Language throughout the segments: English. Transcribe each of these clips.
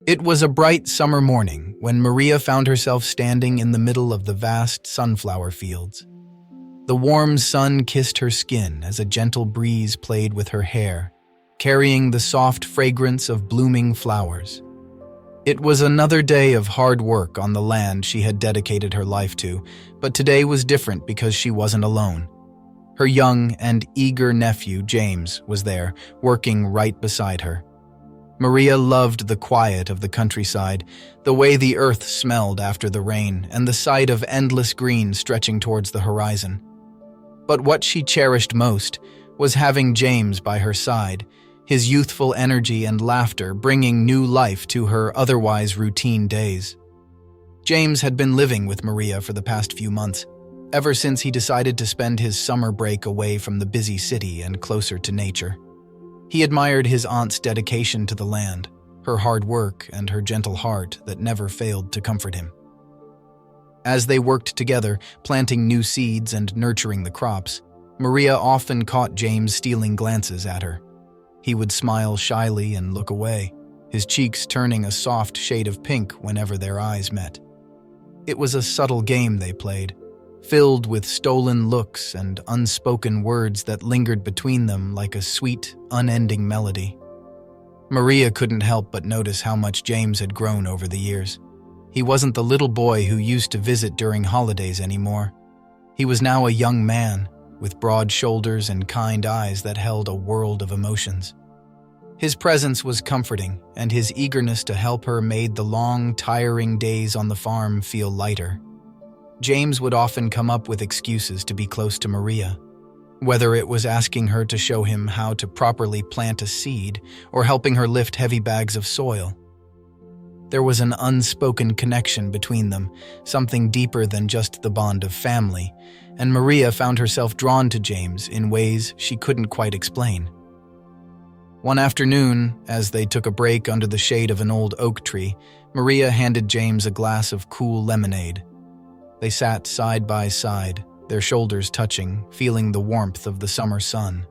It was a bright summer morning when Maria found herself standing in the middle of the vast sunflower fields. The warm sun kissed her skin as a gentle breeze played with her hair, carrying the soft fragrance of blooming flowers. It was another day of hard work on the land she had dedicated her life to, but today was different because she wasn't alone. Her young and eager nephew, James, was there, working right beside her. Maria loved the quiet of the countryside, the way the earth smelled after the rain, and the sight of endless green stretching towards the horizon. But what she cherished most was having James by her side, his youthful energy and laughter bringing new life to her otherwise routine days. James had been living with Maria for the past few months, ever since he decided to spend his summer break away from the busy city and closer to nature. He admired his aunt's dedication to the land, her hard work, and her gentle heart that never failed to comfort him. As they worked together, planting new seeds and nurturing the crops, Maria often caught James stealing glances at her. He would smile shyly and look away, his cheeks turning a soft shade of pink whenever their eyes met. It was a subtle game they played, filled with stolen looks and unspoken words that lingered between them like a sweet, unending melody. Maria couldn't help but notice how much James had grown over the years. He wasn't the little boy who used to visit during holidays anymore. He was now a young man, with broad shoulders and kind eyes that held a world of emotions. His presence was comforting, and his eagerness to help her made the long, tiring days on the farm feel lighter. James would often come up with excuses to be close to Maria, whether it was asking her to show him how to properly plant a seed or helping her lift heavy bags of soil. There was an unspoken connection between them, something deeper than just the bond of family, and Maria found herself drawn to James in ways she couldn't quite explain. One afternoon, as they took a break under the shade of an old oak tree, Maria handed James a glass of cool lemonade. They sat side by side, their shoulders touching, feeling the warmth of the summer sun.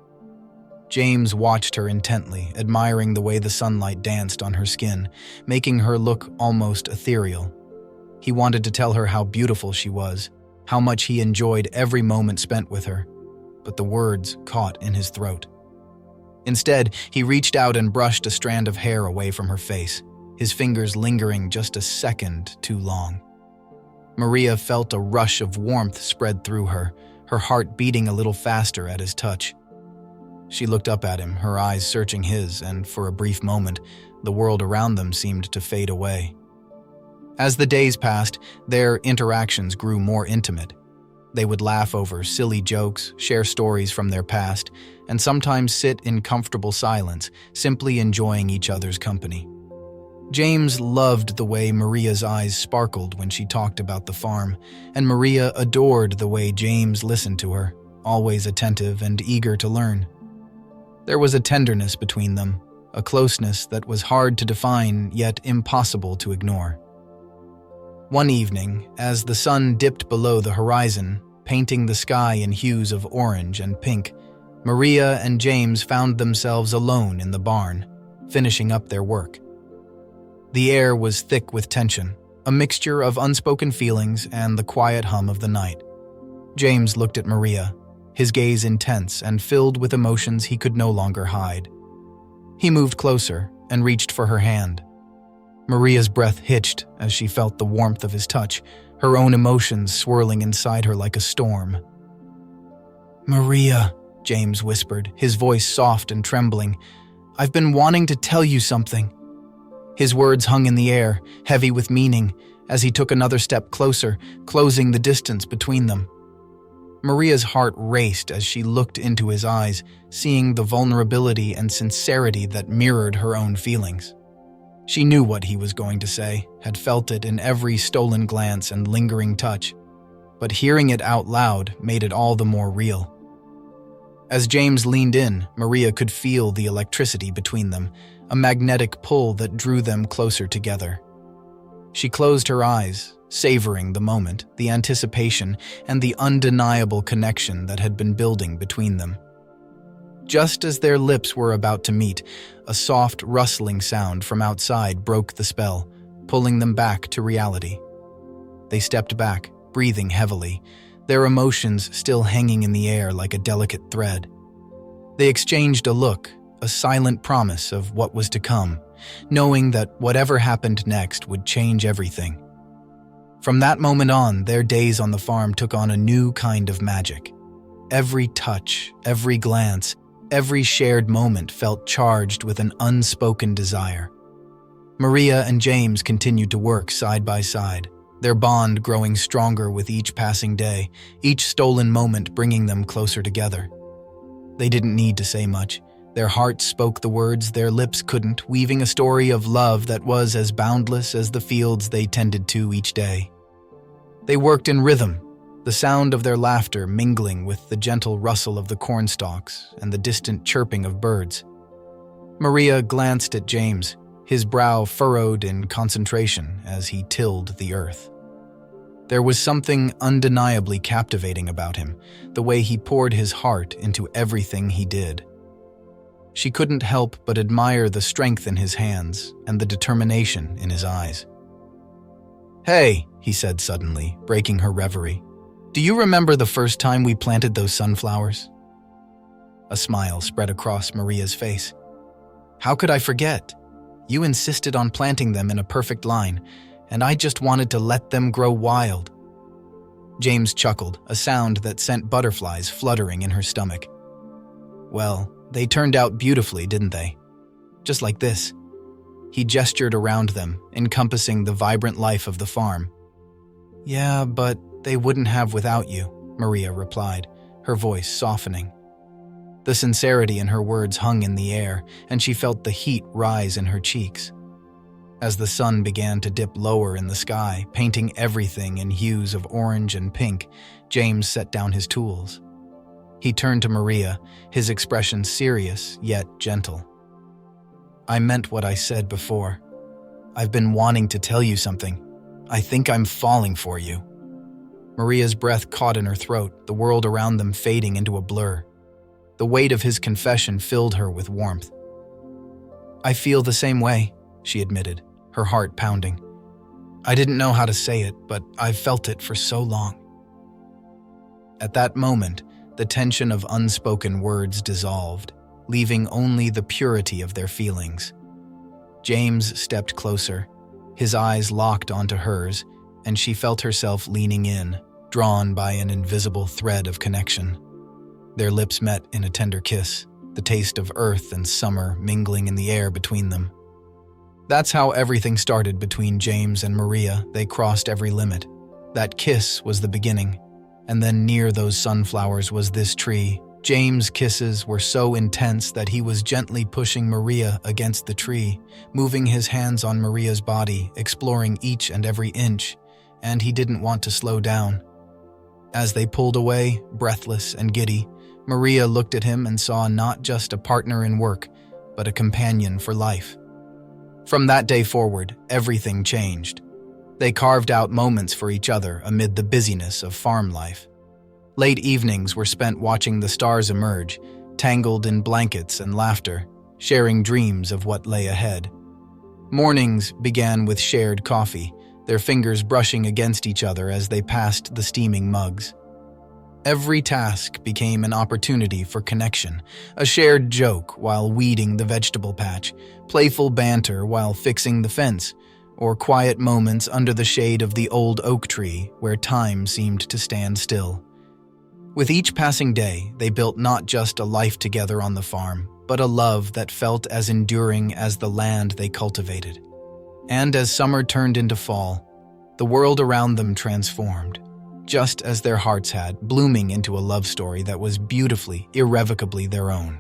James watched her intently, admiring the way the sunlight danced on her skin, making her look almost ethereal. He wanted to tell her how beautiful she was, how much he enjoyed every moment spent with her, but the words caught in his throat. Instead, he reached out and brushed a strand of hair away from her face, his fingers lingering just a second too long. Maria felt a rush of warmth spread through her, her heart beating a little faster at his touch. She looked up at him, her eyes searching his, and for a brief moment, the world around them seemed to fade away. As the days passed, their interactions grew more intimate. They would laugh over silly jokes, share stories from their past, and sometimes sit in comfortable silence, simply enjoying each other's company. James loved the way Maria's eyes sparkled when she talked about the farm, and Maria adored the way James listened to her, always attentive and eager to learn. There was a tenderness between them, a closeness that was hard to define yet impossible to ignore. One evening, as the sun dipped below the horizon, painting the sky in hues of orange and pink, Maria and James found themselves alone in the barn, finishing up their work. The air was thick with tension, a mixture of unspoken feelings and the quiet hum of the night. James looked at Maria, his gaze intense and filled with emotions he could no longer hide. He moved closer and reached for her hand. Maria's breath hitched as she felt the warmth of his touch, her own emotions swirling inside her like a storm. "Maria," James whispered, his voice soft and trembling, "I've been wanting to tell you something." His words hung in the air, heavy with meaning, as he took another step closer, closing the distance between them. Maria's heart raced as she looked into his eyes, seeing the vulnerability and sincerity that mirrored her own feelings. She knew what he was going to say, had felt it in every stolen glance and lingering touch, but hearing it out loud made it all the more real. As James leaned in, Maria could feel the electricity between them, a magnetic pull that drew them closer together. She closed her eyes, savoring the moment, the anticipation, and the undeniable connection that had been building between them. Just as their lips were about to meet, a soft, rustling sound from outside broke the spell, pulling them back to reality. They stepped back, breathing heavily, their emotions still hanging in the air like a delicate thread. They exchanged a look, a silent promise of what was to come, knowing that whatever happened next would change everything. From that moment on, their days on the farm took on a new kind of magic. Every touch, every glance, every shared moment felt charged with an unspoken desire. Maria and James continued to work side by side, their bond growing stronger with each passing day, each stolen moment bringing them closer together. They didn't need to say much. Their hearts spoke the words their lips couldn't, weaving a story of love that was as boundless as the fields they tended to each day. They worked in rhythm, the sound of their laughter mingling with the gentle rustle of the cornstalks and the distant chirping of birds. Maria glanced at James, his brow furrowed in concentration as he tilled the earth. There was something undeniably captivating about him, the way he poured his heart into everything he did. She couldn't help but admire the strength in his hands and the determination in his eyes. "Hey," he said suddenly, breaking her reverie. "Do you remember the first time we planted those sunflowers?" A smile spread across Maria's face. "How could I forget? You insisted on planting them in a perfect line, and I just wanted to let them grow wild." James chuckled, a sound that sent butterflies fluttering in her stomach. "Well, they turned out beautifully, didn't they? Just like this." He gestured around them, encompassing the vibrant life of the farm. "Yeah, but they wouldn't have without you," Maria replied, her voice softening. The sincerity in her words hung in the air, and she felt the heat rise in her cheeks. As the sun began to dip lower in the sky, painting everything in hues of orange and pink, James set down his tools. He turned to Maria, his expression serious yet gentle. "I meant what I said before. I've been wanting to tell you something. I think I'm falling for you." Maria's breath caught in her throat, the world around them fading into a blur. The weight of his confession filled her with warmth. "I feel the same way," she admitted, her heart pounding. "I didn't know how to say it, but I've felt it for so long." At that moment, the tension of unspoken words dissolved, leaving only the purity of their feelings. James stepped closer, his eyes locked onto hers, and she felt herself leaning in, drawn by an invisible thread of connection. Their lips met in a tender kiss, the taste of earth and summer mingling in the air between them. That's how everything started between James and Maria. They crossed every limit. That kiss was the beginning, and then near those sunflowers was this tree. James' kisses were so intense that he was gently pushing Maria against the tree, moving his hands on Maria's body, exploring each and every inch, and he didn't want to slow down. As they pulled away, breathless and giddy, Maria looked at him and saw not just a partner in work, but a companion for life. From that day forward, everything changed. They carved out moments for each other amid the busyness of farm life. Late evenings were spent watching the stars emerge, tangled in blankets and laughter, sharing dreams of what lay ahead. Mornings began with shared coffee, their fingers brushing against each other as they passed the steaming mugs. Every task became an opportunity for connection, a shared joke while weeding the vegetable patch, playful banter while fixing the fence, or quiet moments under the shade of the old oak tree where time seemed to stand still. With each passing day, they built not just a life together on the farm, but a love that felt as enduring as the land they cultivated. And as summer turned into fall, the world around them transformed, just as their hearts had, blooming into a love story that was beautifully, irrevocably their own.